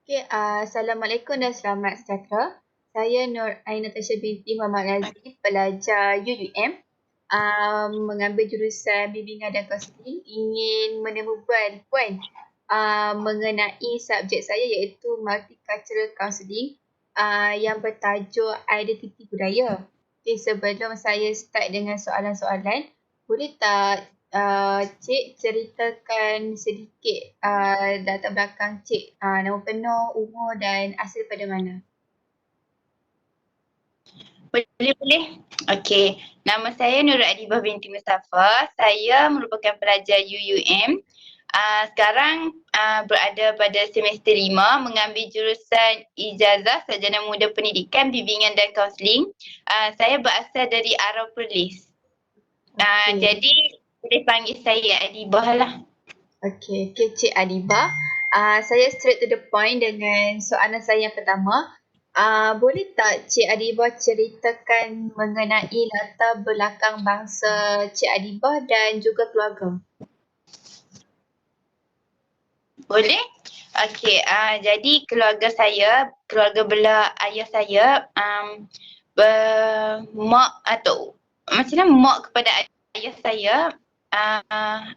Okay, Assalamualaikum dan selamat sejahtera. Saya Nur Ainatasha binti Muhammad Razif, pelajar UUM, mengambil jurusan bimbingan dan kaunseling, ingin menemu puan mengenai subjek saya iaitu Multicultural Counselling yang bertajuk Identiti Budaya. Okay, sebelum saya start dengan soalan-soalan, boleh tak Cik ceritakan sedikit latar belakang Cik, nama penuh, umur dan asal pada mana? Boleh. Okey. Nama saya Nurul Adibah binti Mustafa. Saya merupakan pelajar UUM. Sekarang berada pada semester 5 mengambil jurusan Ijazah Sarjana Muda Pendidikan Bimbingan dan Kaunseling. Saya berasal dari Arau Perlis. Jadi boleh panggil saya Adibah lah. Okay, Cik Adibah. Saya straight to the point dengan soalan saya yang pertama. Boleh tak Cik Adibah ceritakan mengenai latar belakang bangsa Cik Adibah dan juga keluarga? Boleh? Okey, jadi keluarga saya, keluarga belah ayah saya, mak atau macam mana mak kepada ayah saya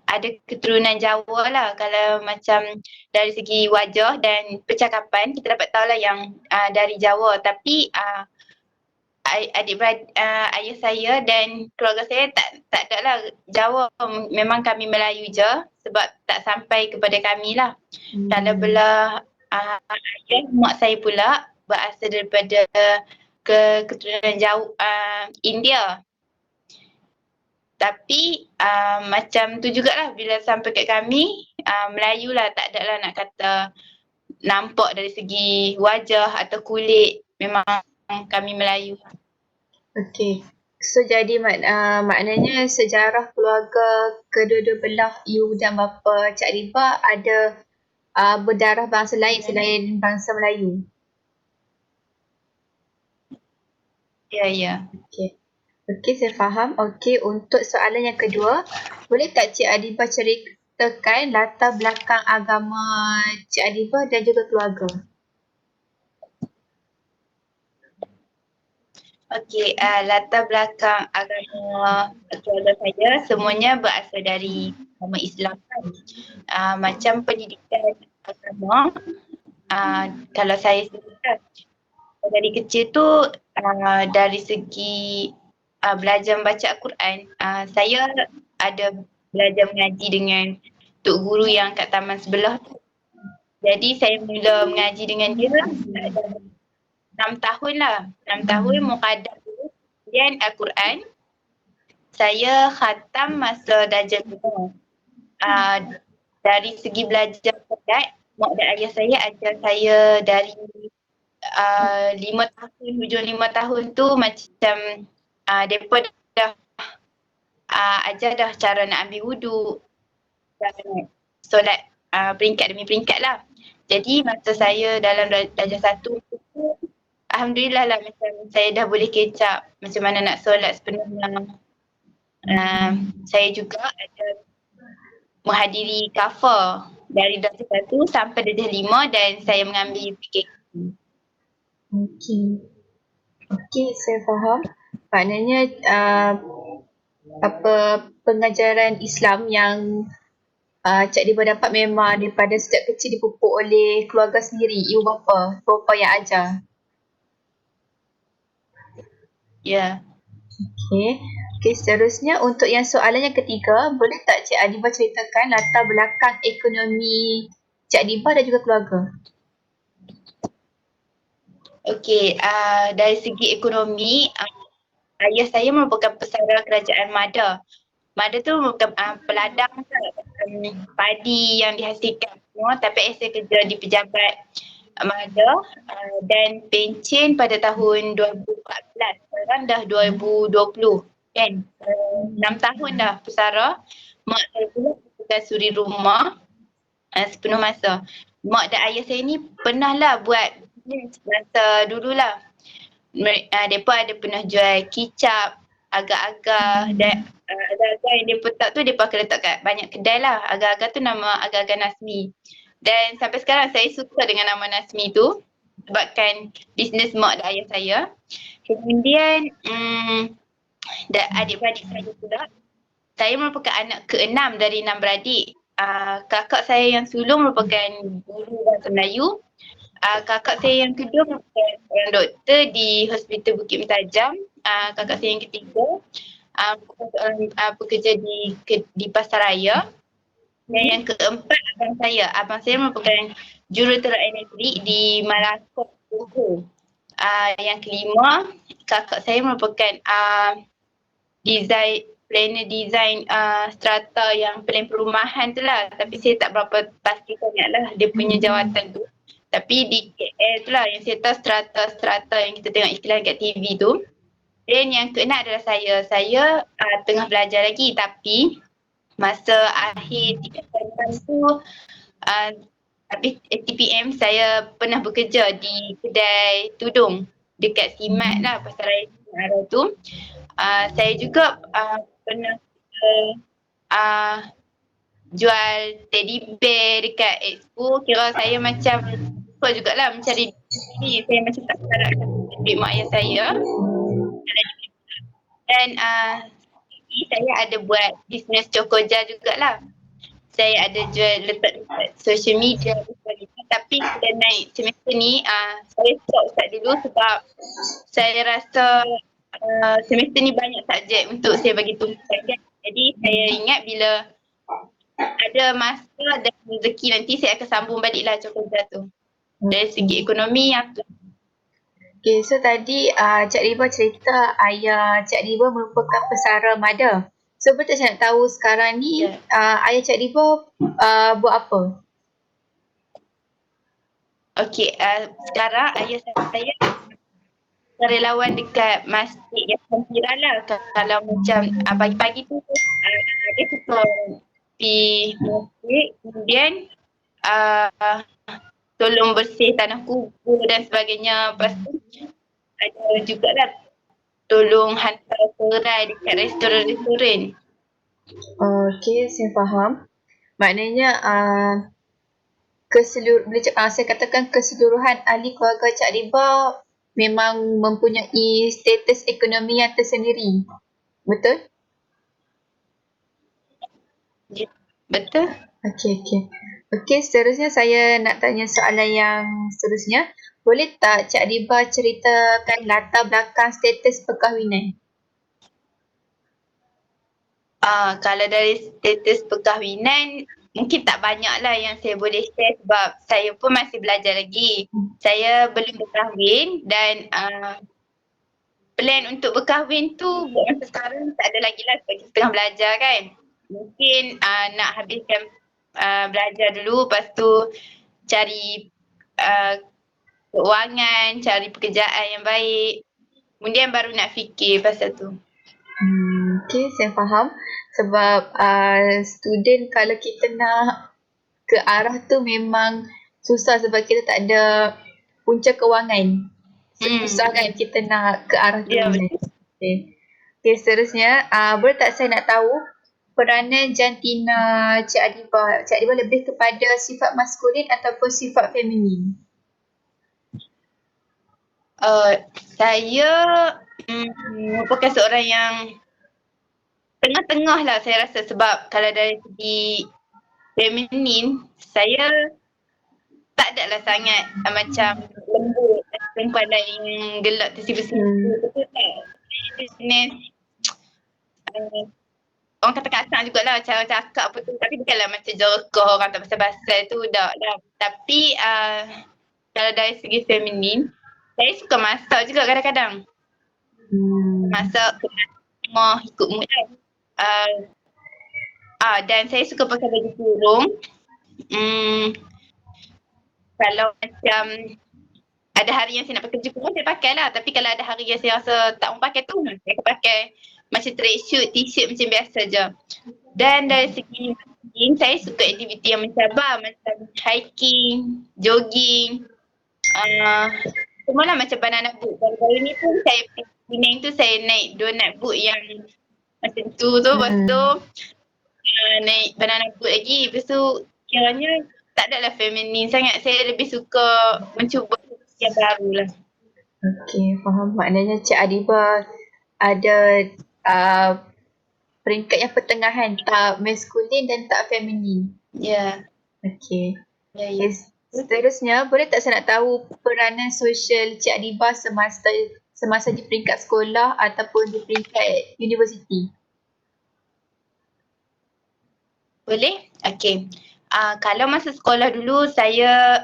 ada keturunan Jawa lah. Kalau macam dari segi wajah dan percakapan kita dapat tahu lah yang dari Jawa. Tapi adik-beradik ayah saya dan keluarga saya tak ada lah Jawa. Memang kami Melayu je sebab tak sampai kepada kami lah. Kalau belah ayah mak saya pula berasal daripada keturunan jauh India. Tapi macam tu jugalah bila sampai kat kami Melayu lah, tak ada lah nak kata nampak dari segi wajah atau kulit, memang kami Melayu. Okey. So jadi maknanya sejarah keluarga kedua-dua belah ibu dan bapa Cik Adibah ada berdarah bangsa lain selain bangsa Melayu. Ya. Okey. Okey, saya faham. Okey, untuk soalan yang kedua, boleh tak Cik Adibah ceritakan latar belakang agama Cik Adibah dan juga keluarga? Okey, latar belakang agama keluarga saya semuanya berasal dari agama Islam kan. Macam pendidikan agama, kalau saya sendiri dari kecil tu dari segi belajar baca Al-Quran, saya ada belajar mengaji dengan tok guru yang kat taman sebelah tu. Jadi saya mula mengaji dengan dia dah 6 tahun lah. 6 tahun muqaddam dulu, kemudian Al-Quran. Saya khatam masa darjah 5. Dari segi belajar solat, mak dan ayah saya ajar saya dari 5 tahun, hujung 5 tahun tu macam mereka dah ajar dah cara nak ambil wuduk dan solat peringkat demi peringkat lah. Jadi masa saya dalam darjah 1 tu, alhamdulillah lah macam saya dah boleh kecap macam mana nak solat sepenuhnya. Saya juga ada menghadiri kafar dari darjah 1 sampai darjah 5 dan saya mengambil PKP. Okey, saya faham. Maknanya pengajaran Islam yang Cik Adibah dapat memang daripada sejak kecil dipupuk oleh keluarga sendiri, ibu bapa yang ajar. Ya. Okey, seterusnya untuk yang soalan yang ketiga, boleh tak Cik Adibah ceritakan latar belakang ekonomi Cik Adibah dan juga keluarga? Okey, dari segi ekonomi, ayah saya merupakan pesara kerajaan Mada. Mada tu merupakan peladang padi yang dihasilkan semua, tapi saya kerja di pejabat Mada dan pencen pada tahun 2014. Sekarang dah 2020 kan. 6 tahun dah pesara. Mak saya pula merupakan suri rumah sepenuh masa. Mak dan ayah saya ni pernah lah buat masa dululah. Mereka ada pernah jual kicap, agar-agar dan agar-agar yang mereka tak tu mereka akan letak kat banyak kedai lah. Agar-agar tu nama agar-agar Nasmi. Dan sampai sekarang saya suka dengan nama Nasmi tu sebabkan bisnes mak dan ayah saya. Kemudian adik-beradik saya pula. Saya merupakan anak ke-6 dari 6 beradik. Kakak saya yang sulung merupakan guru bahasa Melayu. Kakak saya yang kedua merupakan seorang doktor di Hospital Bukit Mentajam. Kakak saya yang ketiga merupakan seorang pekerja di Pasaraya. Dan yang keempat abang saya. Abang saya merupakan juruterang negeri di Malakot, Johor. Yang kelima, kakak saya merupakan planner design strata yang plan perumahan tu lah. Tapi saya tak berapa pasti sangat lah dia punya jawatan tu. Tapi di KL tu lah yang saya tahu strata yang kita tengok iklan kat TV tu. Dan yang keenam adalah saya. Saya tengah belajar lagi tapi masa akhir 3 tahun tu habis TPM saya pernah bekerja di kedai tudung dekat Simat lah, Pasaraya Simat tu. Saya juga pernah jual teddy bear dekat expo. Kira saya macam suka jugalah mencari diri. Saya macam tak harapkan duit mak ayah saya. Dan saya ada buat bisnes Cokoja jugalah. Saya ada jual letak social media dan sebagainya. Tapi bila naik semester ni, saya stop dulu sebab saya rasa semester ni banyak subjek untuk saya bagi tumpukan kan. Jadi saya ingat bila ada masa dan rezeki nanti saya akan sambung baliklah Cokoja tu. Dari segi ekonomi yang tu. Okay, so tadi Cik Riba cerita ayah Cik Riba merupakan pesara mada. So betul saya nak tahu sekarang ni ayah Cik Riba buat apa? Okey, sekarang ayah saya relawan dekat masjid yang Sempira lah. Kalau macam pagi-pagi tu dia suka pergi masjid, kemudian tolong bersih tanah kubur dan sebagainya. Lepas tu ada jugalah tolong hantar serai dekat restoran-restoran. Okay, saya faham. Maknanya saya katakan keseluruhan ahli keluarga Cik Riba memang mempunyai status ekonomi yang tersendiri. Betul? Ya, betul. Okey, seterusnya saya nak tanya soalan yang seterusnya. Boleh tak Cik Riba ceritakan latar belakang status perkahwinan? Kalau dari status perkahwinan, mungkin tak banyak lah yang saya boleh share sebab saya pun masih belajar lagi. Saya belum berkahwin dan plan untuk berkahwin tu buat masa sekarang tak ada lagi lah sebab kita tengah belajar kan. Mungkin nak habiskan belajar dulu, lepas tu cari keuangan, cari pekerjaan yang baik. Kemudian baru nak fikir pasal tu. Okay, saya faham. Sebab student kalau kita nak ke arah tu memang susah sebab kita tak ada punca kewangan. Susah kan kita nak ke arah tu. Ya, Okay, seterusnya boleh tak saya nak tahu peranan jantina Cik Riba? Cik Riba lebih kepada sifat maskulin ataupun sifat feminin? Saya merupakan seorang yang tengah-tengah lah saya rasa sebab kalau dari segi feminin, saya tak ada lah sangat macam lembut perempuan lain gelak tersipu-sipu. Betul tak? Jenis orang kata kasar jugalah cara cakap apa tu, tapi bukanlah macam jerkah orang tak pasal-pasal tu tak lah. Tapi kalau dari segi feminin, saya suka masak juga kadang-kadang. Masak rumah ikut mood kan. Dan saya suka pakai baju kurung. Kalau macam ada hari yang saya nak pakai baju kurung, saya pakai lah. Tapi kalau ada hari yang saya rasa tak mau pakai tu, saya akan pakai macam tracksuit, t-shirt macam biasa je. Dan dari segi saya suka aktiviti yang mencabar macam hiking, jogging, semualah macam banana boat. Baru-baru ni pun saya Penang tu saya naik donut boat yang macam tu. Lepas tu naik banana boat lagi. Lepas tu kiranya tak adalah feminin sangat. Saya lebih suka mencuba yang baru lah. Okey, faham. Maknanya Cik Adiba ada peringkat yang pertengahan, tak maskulin dan tak feminin. Ya. Okey. Ya, ya. Okay. Seterusnya, boleh tak saya nak tahu peranan sosial Cik Adiba semasa di peringkat sekolah ataupun di peringkat universiti? Boleh? Okey. Kalau masa sekolah dulu saya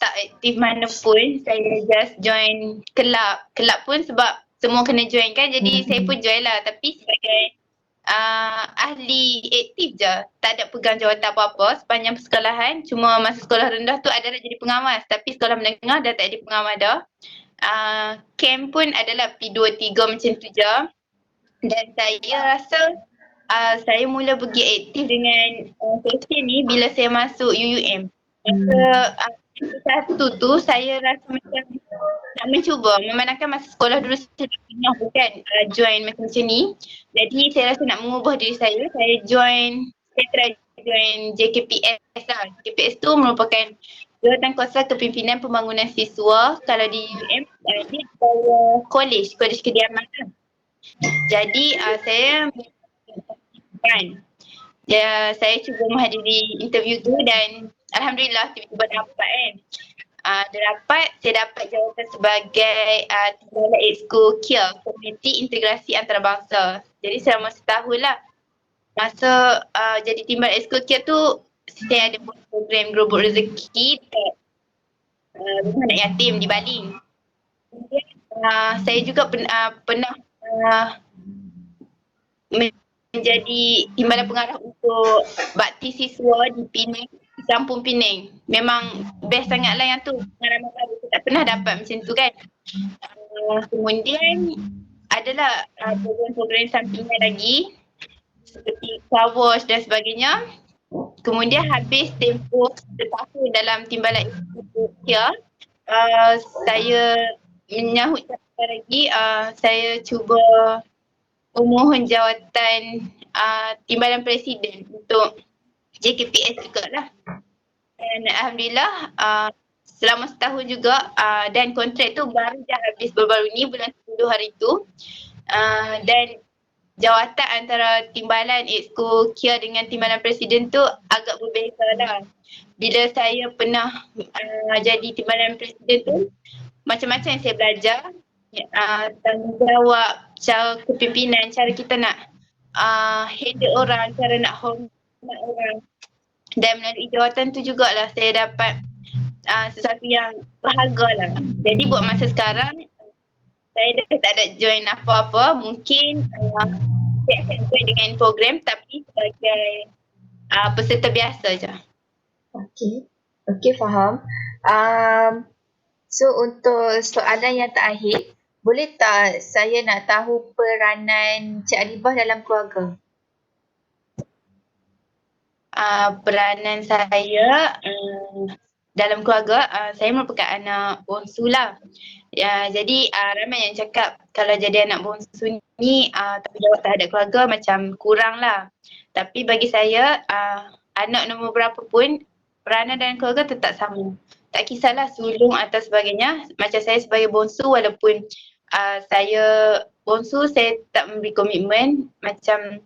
tak aktif mana pun. Saya just join kelab. Kelab pun sebab semua kena join kan. Jadi saya pun join lah. Tapi sebagai ahli aktif je. Tak ada pegang jawatan apa-apa sepanjang persekolahan. Cuma masa sekolah rendah tu adalah jadi pengawas. Tapi sekolah menengah dah tak jadi pengawas dah. Camp pun adalah P2, 3 macam tu je. Dan saya rasa saya mula pergi aktif dengan sesi ni bila saya masuk UUM. Masa satu tu saya rasa macam nak mencuba. Memandangkan masa sekolah dulu saya dah pernah kan join macam ni. Jadi saya rasa nak mengubah diri saya try join JKPS lah. JKPS tu merupakan Jawatan Kuasa Kepimpinan Pembangunan Siswa. Kalau di UUM dia college kediaman lah. Jadi saya saya cuba menghadiri interview tu dan alhamdulillah tiba-tiba dapat kan. Saya dapat jawatan sebagai Timbalan Exco KIA, Komiti Integrasi Antarabangsa. Jadi selama setahun lah. Masa jadi Timbalan Exco KIA tu saya ada buat program Gerobok Rezeki dekat rumah anak yatim di Baling. Kemudian saya juga pernah menjadi timbalan pengarah untuk bakti siswa di Penang, di Kampung Penang. Memang best sangatlah yang tu. Pengalaman baru saya tak pernah dapat macam tu kan. Kemudian adalah program-program sampingan lagi seperti car wash dan sebagainya. Kemudian habis tempoh setahun dalam timbalan Indonesia, saya menyahut lagi, saya cuba memohon jawatan Timbalan Presiden untuk JKPS jugalah. Dan alhamdulillah selama setahun juga dan kontrak tu baru dah habis baru-baru ni bulan 10 hari tu. Dan jawatan antara Timbalan Exco KIA dengan Timbalan Presiden tu agak berbeza lah. Bila saya pernah jadi Timbalan Presiden tu, macam-macam yang saya belajar. Tanggungjawab, cara kepimpinan, cara kita nak handle orang, cara nak hormat orang. Dan melalui jawatan tu jugalah saya dapat sesuatu yang berharga lah. Jadi buat masa sekarang, saya dah tak ada join apa-apa. Mungkin saya akan join dengan program tapi sebagai peserta biasa je. Okey, faham. So untuk soalan yang terakhir, boleh tak saya nak tahu peranan Cik Adibah dalam keluarga? Peranan saya dalam keluarga, saya merupakan anak bongsu lah. Jadi ramai yang cakap kalau jadi anak bongsu ni tanggungjawab terhadap keluarga macam kurang lah. Tapi bagi saya, anak nombor berapa pun peranan dalam keluarga tetap sama. Tak kisahlah sulung atau sebagainya. Macam saya sebagai bongsu walaupun saya bongsu, saya tak memberi komitmen macam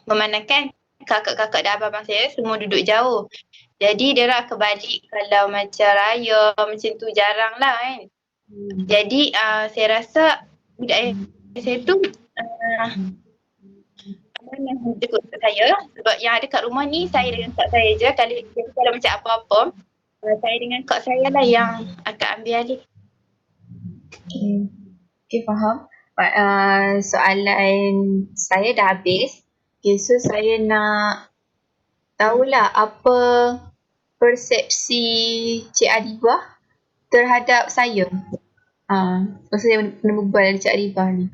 memandangkan kakak-kakak dan abang-abang saya semua duduk jauh. Jadi dia orang kebalik kalau macam raya macam tu jarang lah kan. Jadi saya rasa budak saya tu amanah untuk saya sebab yang ada kat rumah ni saya dengan kak saya je. Kalau macam apa-apa saya dengan kak saya lah yang akan ambil alih. Okay, faham. Soalan saya dah habis. Okay, so saya nak tahulah apa persepsi Cik Adibah terhadap saya. Masa saya berbual dengan Cik Adibah ni.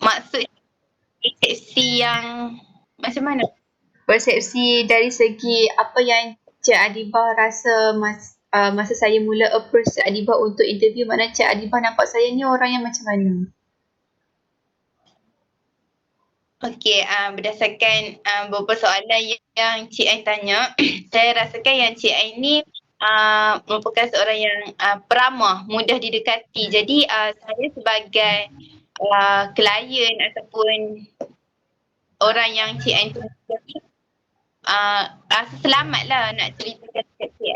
Maksud persepsi yang macam mana? Persepsi dari segi apa yang Cik Adibah rasa masa saya mula approach Cik Adibah untuk interview, maknanya Cik Adibah nampak saya ni orang yang macam mana? Okey, berdasarkan beberapa soalan yang Cik Ain tanya, saya rasakan yang Cik Ain ni merupakan seorang yang peramah, mudah didekati. Jadi saya sebagai klien ataupun orang yang Cik Ain tunggu ni rasa selamatlah nak cerita dekat Cik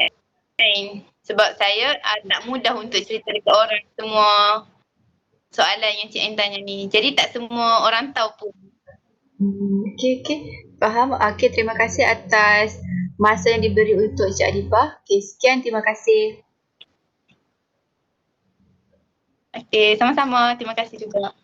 Ain. Sebab saya tak mudah untuk cerita dekat orang semua soalan yang Cik Ain tanya ni. Jadi tak semua orang tahu pun. Okey. Faham. Okey, terima kasih atas masa yang diberi untuk Cik Arifah. Okey, sekian. Terima kasih. Okey, sama-sama. Terima kasih juga.